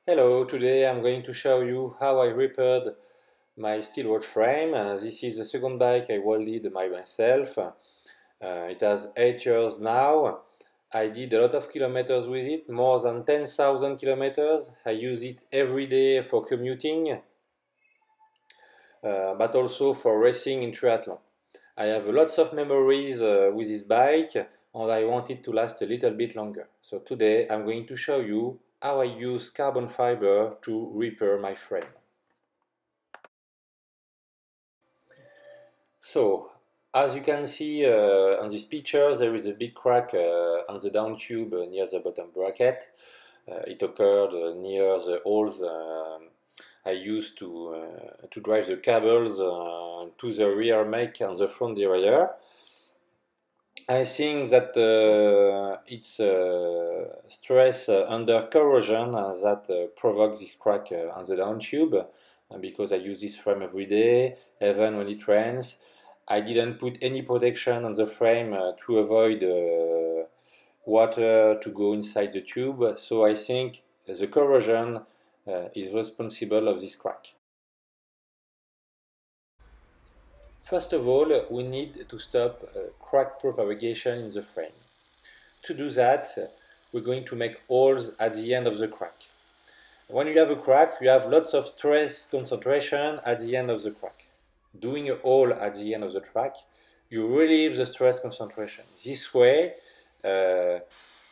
Hello, today I'm going to show you how I repaired my steel rod frame. This is the second bike I welded by myself. It has 8 years now. I did a lot of kilometers with it, more than 10,000 kilometers. I use it every day for commuting, but also for racing in triathlon. I have lots of memories with this bike and I want it to last a little bit longer. So today I'm going to show you how I use carbon fiber to repair my frame. So, as you can see on this picture, there is a big crack on the down tube near the bottom bracket. It occurred near the holes I used to drive the cables to the rear mech on the front derailleur. I think that it's stress under corrosion that provokes this crack on the down tube because I use this frame every day, even when it rains. I didn't put any protection on the frame to avoid water to go inside the tube, so I think the corrosion is responsible of this crack. First of all, we need to stop crack propagation in the frame. To do that, we're going to make holes at the end of the crack. When you have a crack, you have lots of stress concentration at the end of the crack. Doing a hole at the end of the crack, you relieve the stress concentration. This way,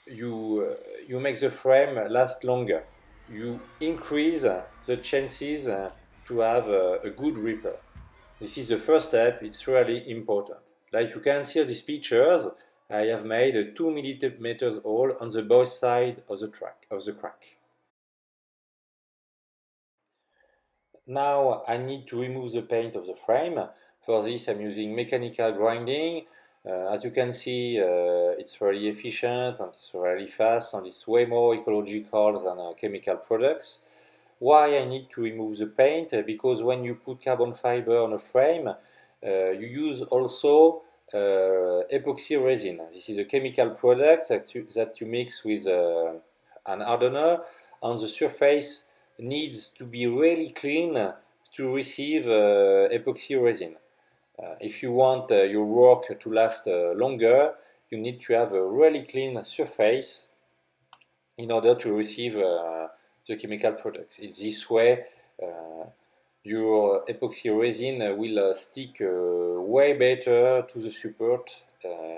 you make the frame last longer. You increase the chances to have a good repair. This is the first step, it's really important. Like you can see on these pictures, I have made a 2 millimeters hole on the both sides of the crack. Now I need to remove the paint of the frame. For this I'm using mechanical grinding. As you can see, it's very efficient and it's really fast and it's way more ecological than chemical products. Why I need to remove the paint? Because when you put carbon fiber on a frame, you use also epoxy resin. This is a chemical product that you mix with an hardener, and the surface needs to be really clean to receive epoxy resin. If you want your work to last longer, you need to have a really clean surface in order to receive the chemical products. In this way, your epoxy resin will stick way better to the support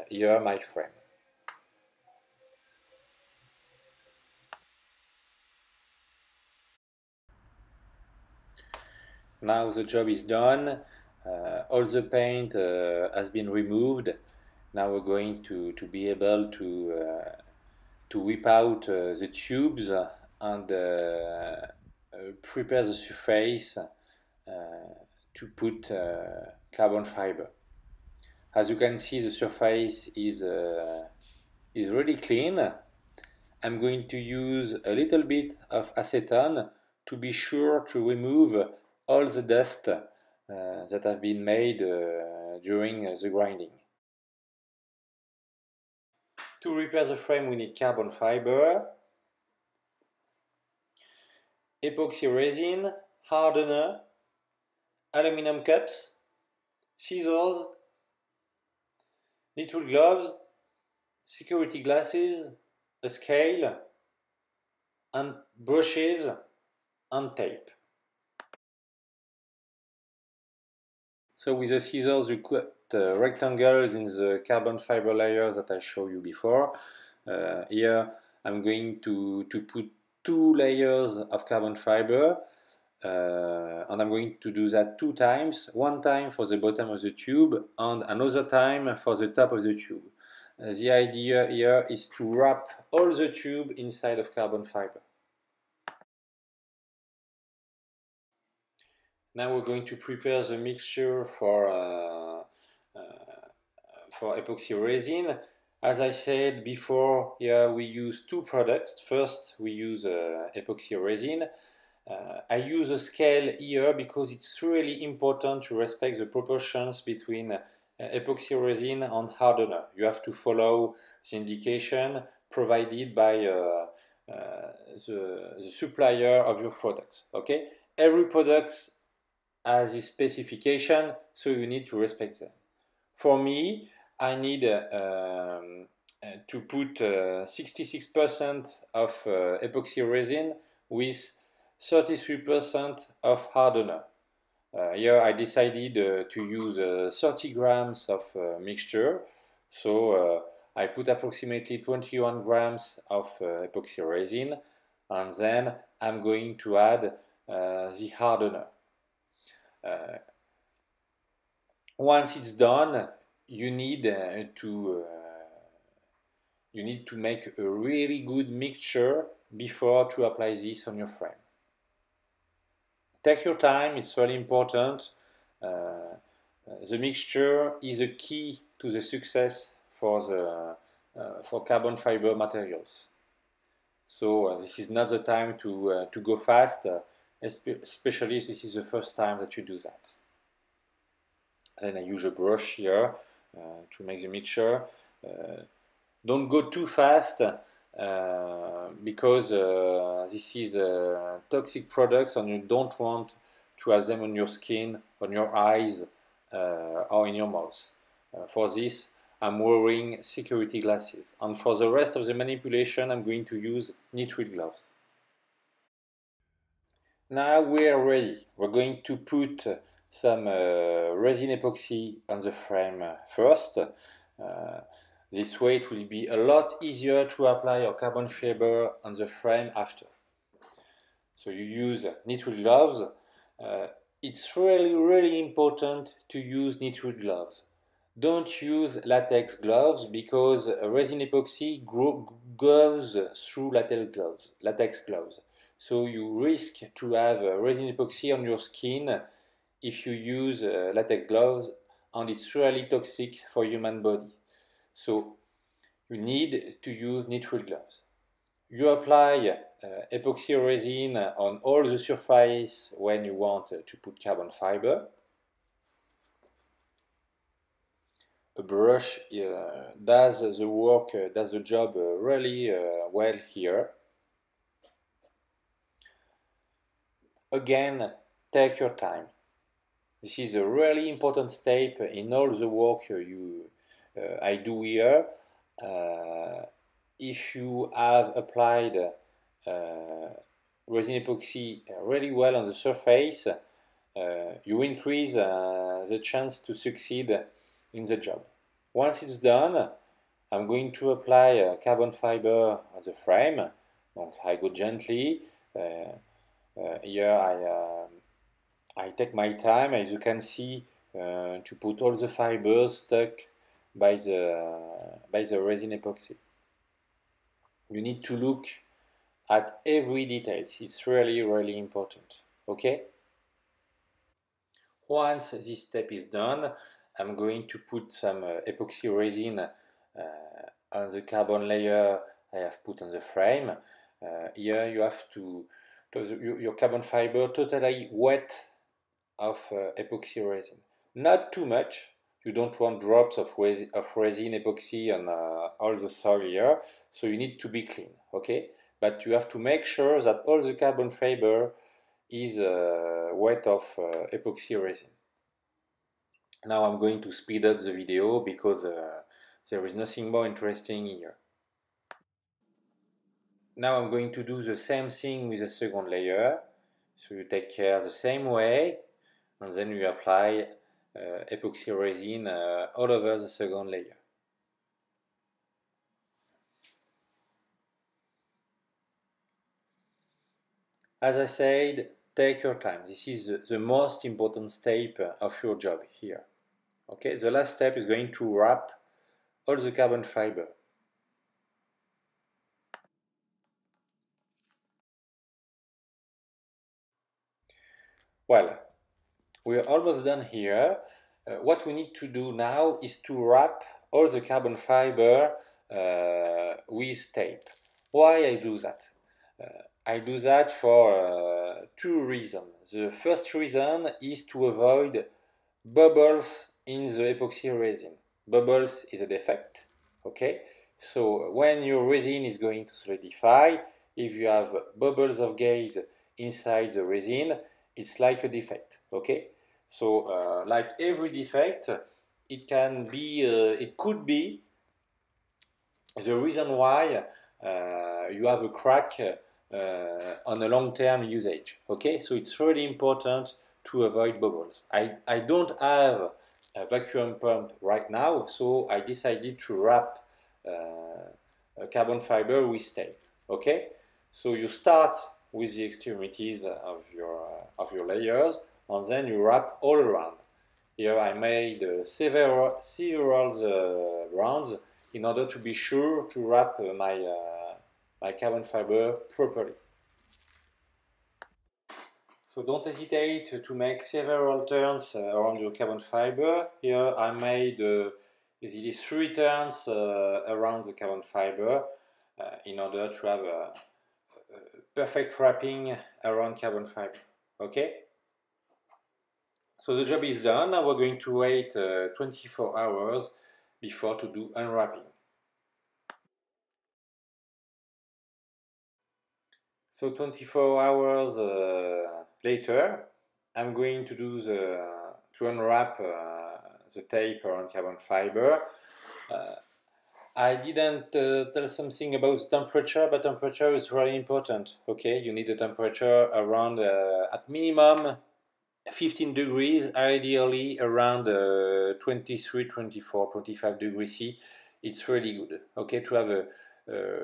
here my frame. Now the job is done. All the paint has been removed. Now we're going to be able to whip out the tubes and prepare the surface to put carbon fiber. As you can see, the surface is really clean. I'm going to use a little bit of acetone to be sure to remove all the dust that have been made during the grinding. To repair the frame we need carbon fiber, epoxy resin, hardener, aluminum cups, scissors, little gloves, security glasses, a scale, and brushes and tape. So with the scissors you cut rectangles in the carbon fiber layer that I showed you before. Here I'm going to put 2 layers of carbon fiber, and I'm going to do that 2 times, one time for the bottom of the tube and another time for the top of the tube. The idea here is to wrap all the tube inside of carbon fiber. Now we're going to prepare the mixture for epoxy resin. As I said before, here we use 2 products. First, we use epoxy resin. I use a scale here because it's really important to respect the proportions between epoxy resin and hardener. You have to follow the indication provided by the supplier of your products. Okay, every product has its specification, so you need to respect them. For me, I need to put 66% of epoxy resin with 33% of hardener. Here I decided to use 30 grams of mixture, so I put approximately 21 grams of epoxy resin, and then I'm going to add the hardener. Once it's done, you need to make a really good mixture before to apply this on your frame. Take your time, it's really important. The mixture is a key to the success for carbon fiber materials. So this is not the time to go fast, especially if this is the first time that you do that. Then I use a brush here to make the mixture. Don't go too fast because this is toxic products and you don't want to have them on your skin, on your eyes, or in your mouth. For this, I'm wearing security glasses. And for the rest of the manipulation, I'm going to use nitrile gloves. Now we are ready. We're going to put some resin epoxy on the frame first. This way it will be a lot easier to apply your carbon fiber on the frame after. So you use nitrile gloves. It's really important to use nitrile gloves. Don't use latex gloves because resin epoxy goes through latex gloves. So you risk to have resin epoxy on your skin if you use latex gloves, and it's really toxic for human body. So you need to use nitrile gloves. You apply epoxy resin on all the surface when you want to put carbon fiber. A brush does the job really well here. Again, take your time. This is a really important step in all the work I do here. If you have applied resin epoxy really well on the surface, you increase the chance to succeed in the job. Once it's done, I'm going to apply carbon fiber on the frame. Donc I go gently. Here I take my time, as you can see, to put all the fibers stuck by the resin epoxy. You need to look at every detail. It's really important. Okay? Once this step is done, I'm going to put some epoxy resin on the carbon layer I have put on the frame. Here you have to your carbon fiber totally wet of epoxy resin. Not too much. You don't want drops of resin epoxy on all the soil here, so you need to be clean, okay? But you have to make sure that all the carbon fiber is wet of epoxy resin. Now I'm going to speed up the video because there is nothing more interesting here. Now I'm going to do the same thing with the second layer. So you take care the same way, and then you apply epoxy resin all over the second layer. As I said, take your time. This is the most important step of your job here. Okay, the last step is going to wrap all the carbon fiber. Well, we are almost done here. What we need to do now is to wrap all the carbon fiber with tape. Why I do that? I do that for two reasons. The first reason is to avoid bubbles in the epoxy resin. Bubbles is a defect, okay? So when your resin is going to solidify, if you have bubbles of gas inside the resin, it's like a defect, okay? So like every defect, it can be, it could be the reason why you have a crack on a long-term usage, okay? So it's really important to avoid bubbles. I don't have a vacuum pump right now, so I decided to wrap a carbon fiber with tape, okay? So you start with the extremities of your layers, and then you wrap all around. Here I made several rounds in order to be sure to wrap my carbon fiber properly. So don't hesitate to make several turns around your carbon fiber. Here I made easily 3 turns around the carbon fiber in order to have a perfect wrapping around carbon fiber. Okay? So the job is done. Now we're going to wait 24 hours before to do unwrapping. So 24 hours later, I'm going to do to unwrap the tape around carbon fiber. I didn't tell something about the temperature, but temperature is really important. Okay, you need a temperature around at minimum 15 degrees, ideally around 23, 24, 25 degrees C. It's really good, okay, to have a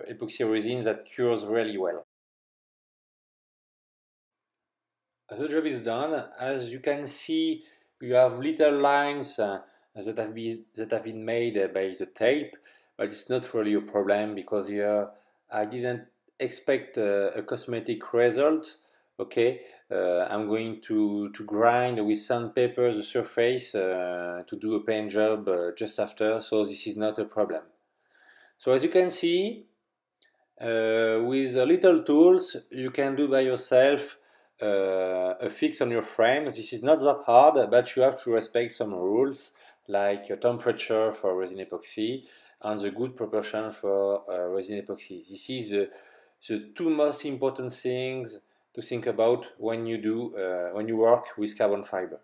epoxy resin that cures really well. The job is done. As you can see, you have little lines that have been made by the tape, but it's not really a problem because here I didn't expect a cosmetic result. Okay, I'm going to grind with sandpaper the surface to do a paint job just after, so this is not a problem. So as you can see, with little tools you can do by yourself a fix on your frame. This is not that hard, but you have to respect some rules like temperature for resin epoxy and the good proportion for resin epoxy. This is the 2 most important things to think about when you work with carbon fiber.